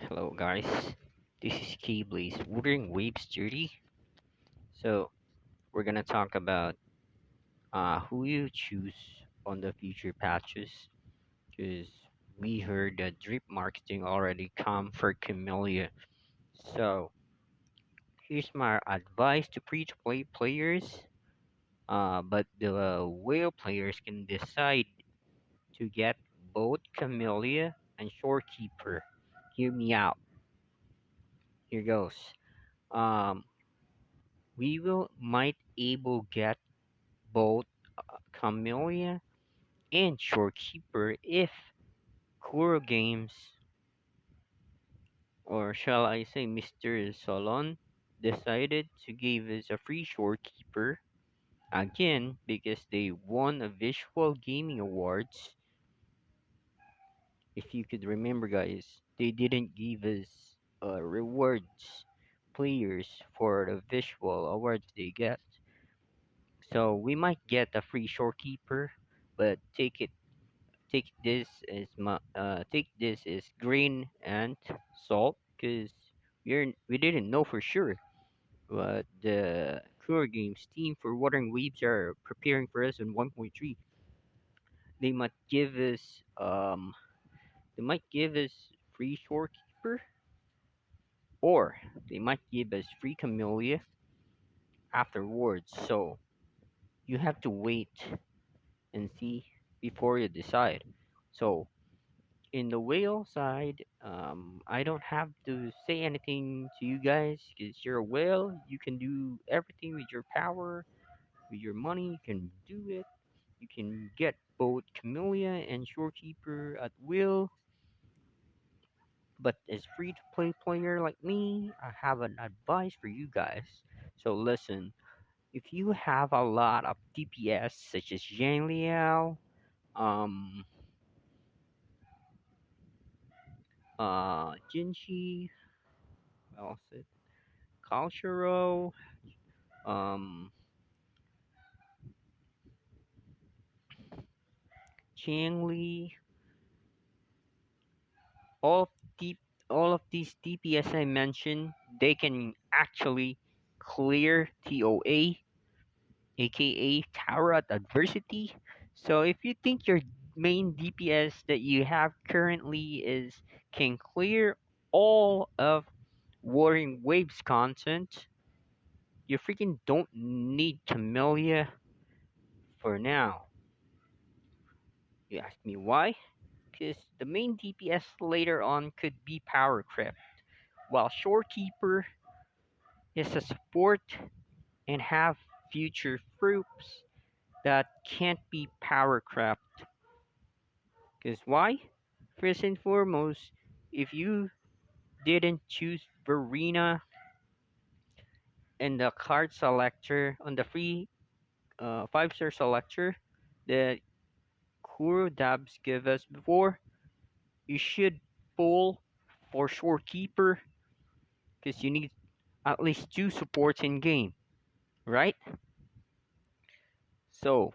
Hello guys, this is Keyblaze Wuthering Waves 30. So we're gonna talk about who you choose on the future patches because we heard that drip marketing already come for Camellya. So here's my advice to free-to-play players. But the whale players can decide to get both Camellya and Shorekeeper. Hear me out. Here goes. Um, we will might able get both Camellya and Shorekeeper if Kuro Games, or shall I say Mr. Solon, decided to give us a free Shorekeeper again because they won a Visual Gaming Awards. If you could remember, guys, they didn't give us rewards players for the visual awards they get. So we might get a free Shorekeeper, but take this as grain and salt because we didn't know for sure, but the Cure Games team for Wuthering Waves are preparing for us in 1.3. They might give us they might give us free Shorekeeper, or they might give us free Camellya afterwards. So you have to wait and see before you decide. So in the whale side, I don't have to say anything to you guys because you're a whale. You can do everything with your power, with your money. You can do it. You can get both Camellya and Shorekeeper at will. But as free to play player like me, I have an advice for you guys. So listen, if you have a lot of DPS such as Zhang Liao, um, Jinchi, what else it? Cultural, um, Changli, all of deep, all of these DPS I mentioned, they can actually clear TOA, aka Tower at Adversity. So if you think your main DPS that you have currently is can clear all of Warring Waves content, you freaking don't need Camellya for now. You ask me why? Because the main DPS later on could be Power Crept, while Shorekeeper is a support and have future troops that can't be Power Crept. Because why? First and foremost, if you didn't choose Verena in the card selector on the free 5-star selector that Kuro Dabs give us before, you should pull for Shorekeeper because you need at least two supports in game, right? So,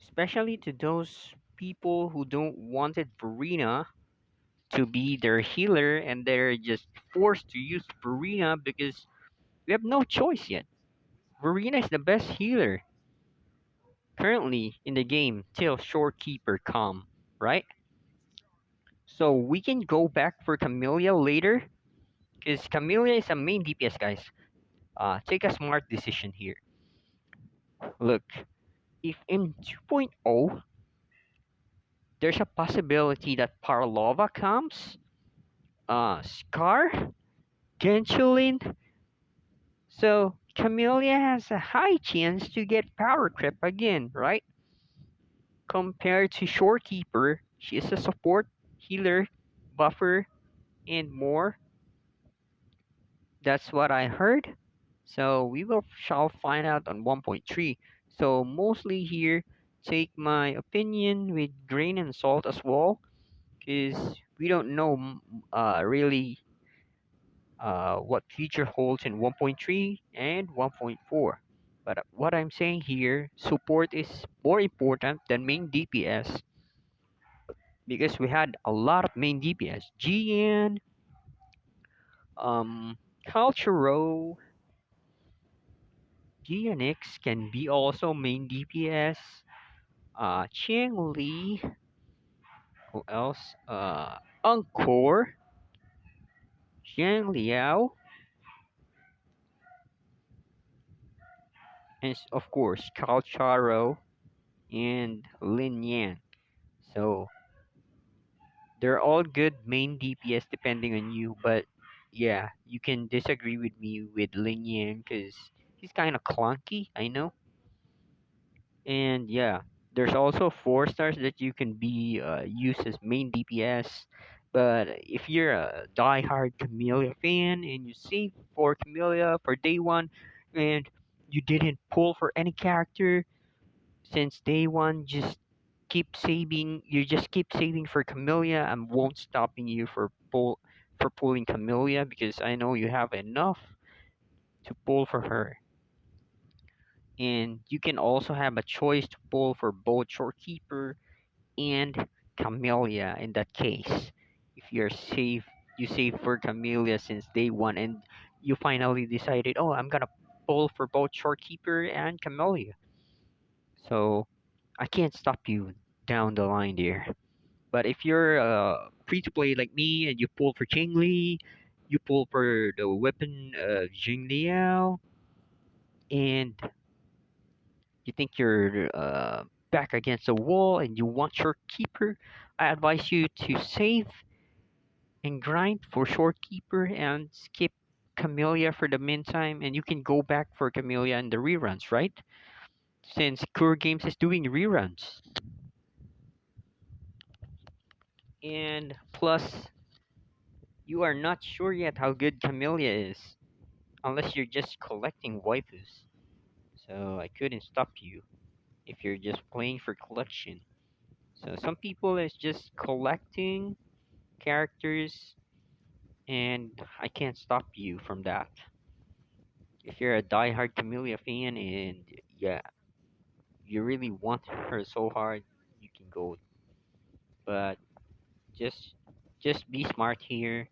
especially to those people who don't wanted Verena to be their healer and they're just forced to use Verena because we have no choice yet. Verena is the best healer currently in the game till Shorekeeper come, right? So we can go back for Camellya later because Camellya is a main DPS, guys. Take a smart decision here. Look, if in 2.0 there's a possibility that Parlova comes, Scar, Genshin, so Camellia has a high chance to get power creep again, right? Compared to Shorekeeper, she is a support, healer, buffer, and more. That's what I heard. So we will shall find out on 1.3. So mostly here, take my opinion with grain and salt as well, because we don't know really what future holds in 1.3 and 1.4. But what I'm saying here, support is more important than main DPS. because we had a lot of main DPS. GN, um, Culturo, GNX can be also main DPS. Ching Li, who else? Encore, Zhang Liao, and of course Calcharo and Lin Yan. So they're all good main DPS depending on you, but yeah, you can disagree with me with Lin Yan because he's kind of clunky, I know. And yeah, there's also 4 stars that you can be used as main DPS. But if you're a die-hard Camellia fan and you save for Camellia for day one, and you didn't pull for any character since day one, just keep saving. You just keep saving for Camellia. and won't stopping you for pulling Camellia because I know you have enough to pull for her. And you can also have a choice to pull for both Shorekeeper and Camellia in that case. If you're safe, you save for Camellia since day one, and you finally decided, oh, I'm gonna pull for both Shorekeeper and Camellia. So I can't stop you down the line there. But if you're free to play like me and you pull for Chingli, you pull for the weapon of Jing Liao, and you think you're back against the wall and you want your keeper, I advise you to save and grind for Shorekeeper and skip Camellia for the meantime, and you can go back for Camellia in the reruns, right? Since Core Games is doing reruns. And plus, you are not sure yet how good Camellia is, unless you're just collecting waifus. So I couldn't stop you if you're just playing for collection. So some people is just collecting characters, and I can't stop you from that. If you're a die-hard Camellia fan and yeah, you really want her so hard, you can go. But just just be smart here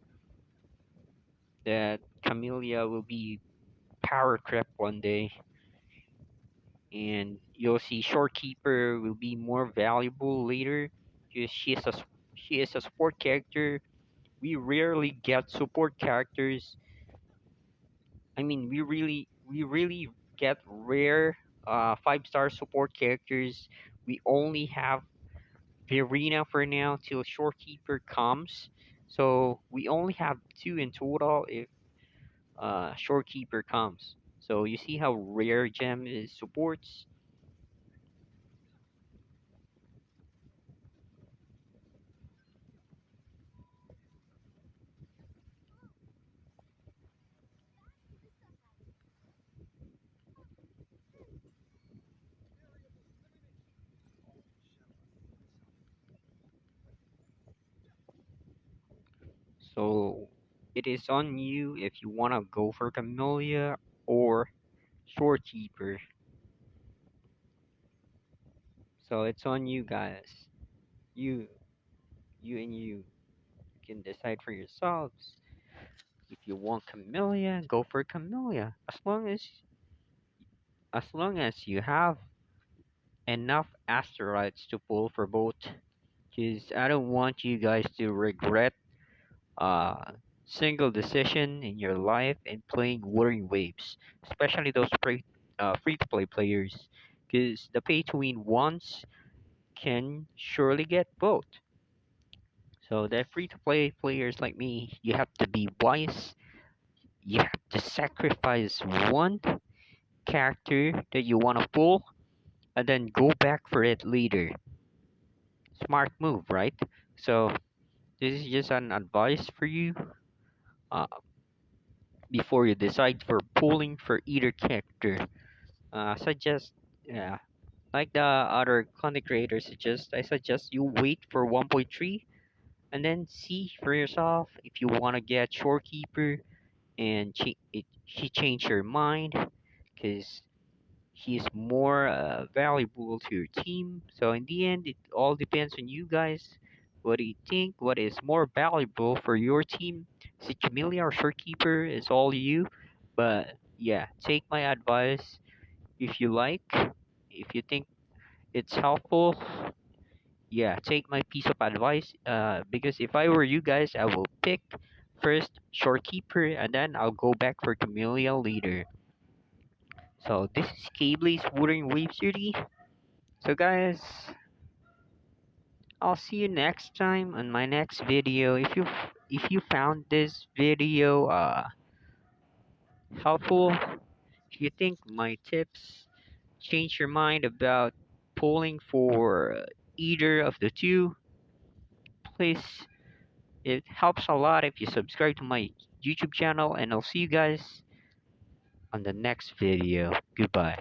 that Camellia will be power creep one day, and you'll see Shorekeeper will be more valuable later because she is a support character. We rarely get support characters. I mean, we really get rare 5-star support characters. We only have the arena for now till Shorekeeper comes. So we only have 2 in total if Shorekeeper comes. So you see how rare gem is supports. So it is on you if you wanna go for Camellia or Shorekeeper. So it's on you guys. You you can decide for yourselves. If you want Camellia, go for Camellia. As long as you have enough asteroids to pull for both. Because I don't want you guys to regret a single decision in your life and playing Wuthering Waves, especially those free to play players. Because the pay to win ones can surely get both. So the free to play players like me, you have to be wise. You have to sacrifice one character that you want to pull and then go back for it later. Smart move, right? So this is just an advice for you uh, before you decide for pulling for either character. Suggest, yeah, like the other content creators suggest, I suggest you wait for 1.3 and then see for yourself if you want to get Shorekeeper and she changed her mind because he's more valuable to your team. So in the end, it all depends on you guys. What do you think? What is more valuable for your team? Is it Camellya or Shorekeeper? It's all you. But yeah, take my advice if you like. If you think it's helpful, yeah, take my piece of advice. Because if I were you guys, I will pick first Shorekeeper and then I'll go back for Camellya later. So this is Cabely's Wuthering Waves 30. So guys, I'll see you next time on my next video. If you found this video helpful, if you think my tips change your mind about pulling for either of the two, please, it helps a lot if you subscribe to my YouTube channel, and I'll see you guys on the next video. Goodbye.